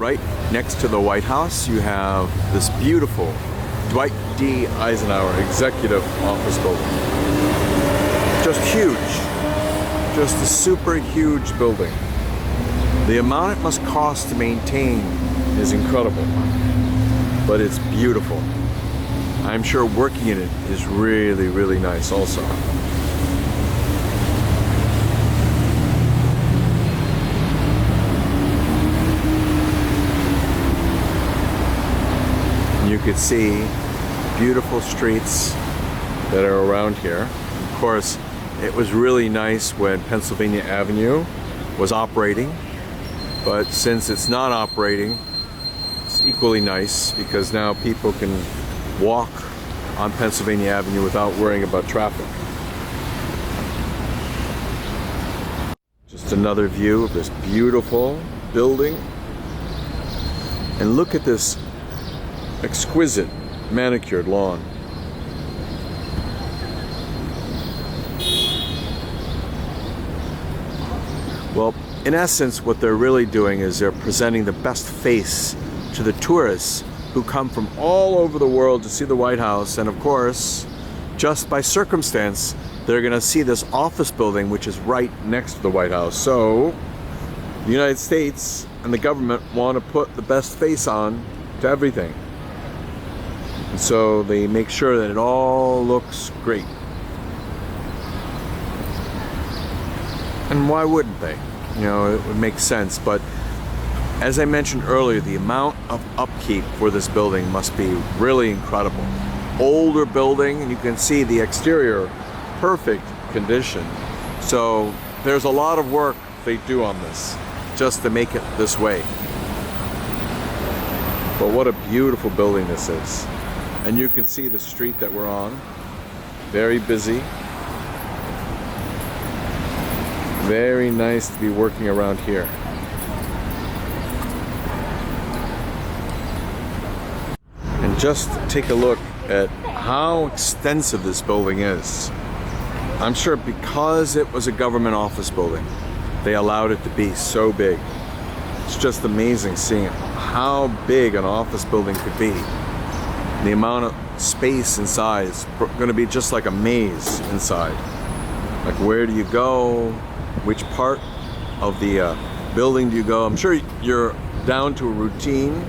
Right next to the White House, you have this beautiful Dwight D. Eisenhower Executive Office Building. Just huge. Just a super huge building. The amount it must cost to maintain is incredible, but it's beautiful. I'm sure working in it is really, really nice also. You could see beautiful streets that are around here. Of course, it was really nice when Pennsylvania Avenue was operating, but since it's not operating, it's equally nice because now people can walk on Pennsylvania Avenue without worrying about traffic. Just another view of this beautiful building. And look at this exquisite manicured lawn. Well, in essence, what they're really doing is they're presenting the best face to the tourists who come from all over the world to see the White House. And of course, just by circumstance, they're going to see this office building, which is right next to the White House. So the United States and the government want to put the best face on to everything. And so they make sure that it all looks great. And why wouldn't they? You know, it would make sense. But as I mentioned earlier, the amount of upkeep for this building must be really incredible. Older building, and you can see the exterior, perfect condition. So there's a lot of work they do on this just to make it this way. But what a beautiful building this is. And you can see the street that we're on. Very busy. Very nice to be working around here. And just take a look at how extensive this building is. I'm sure because it was a government office building, they allowed it to be so big. It's just amazing seeing how big an office building could be. The amount of space inside is going to be just like a maze inside. Like, where do you go? Which part of the building do you go? I'm sure you're down to a routine,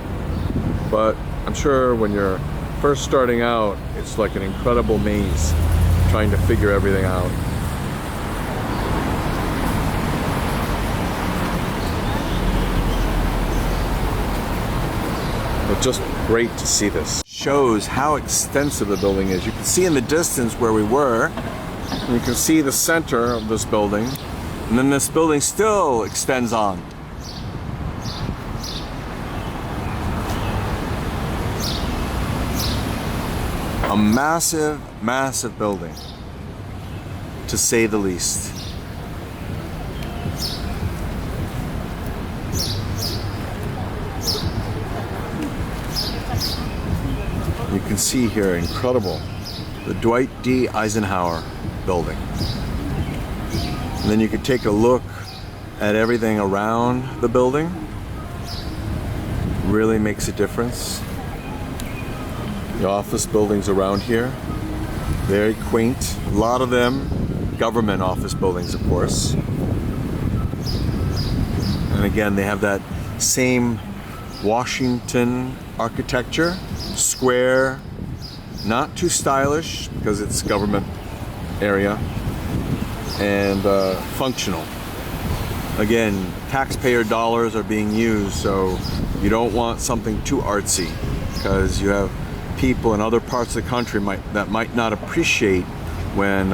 but I'm sure when you're first starting out, it's like an incredible maze trying to figure everything out. But just great to see this. Shows how extensive the building is. You can see in the distance where we were, and you can see the center of this building, and then this building still extends on. A massive, massive building, to say the least. You can see here, incredible, the Dwight D. Eisenhower building. And then you can take a look at everything around the building. Really makes a difference. The office buildings around here, very quaint. A lot of them government office buildings, of course. And again, they have that same Washington architecture, square, not too stylish because it's government area, and functional. Again, taxpayer dollars are being used, so you don't want something too artsy because you have people in other parts of the country that might not appreciate when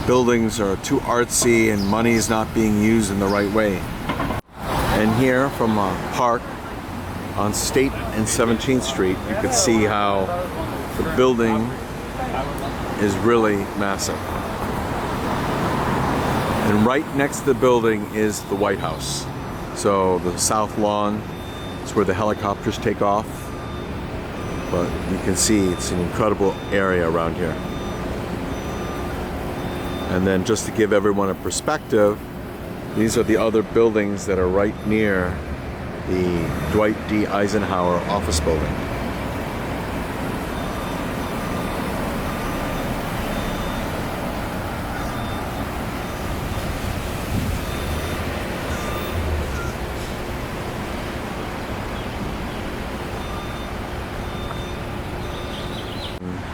buildings are too artsy and money is not being used in the right way. And here from a park on State and 17th Street, you can see how the building is really massive. And right next to the building is the White House. So the south lawn is where the helicopters take off. But you can see it's an incredible area around here. And then just to give everyone a perspective, these are the other buildings that are right near the Dwight D. Eisenhower Office Building.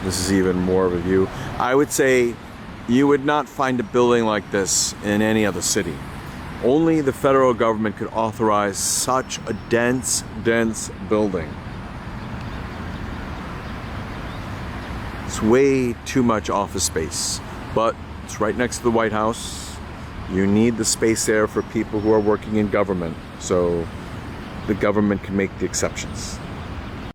This is even more of a view. I would say you would not find a building like this in any other city. Only the federal government could authorize such a dense building. It's way too much office space, but it's right next to the White House. You need the space there for people who are working in government, so the government can make the exceptions.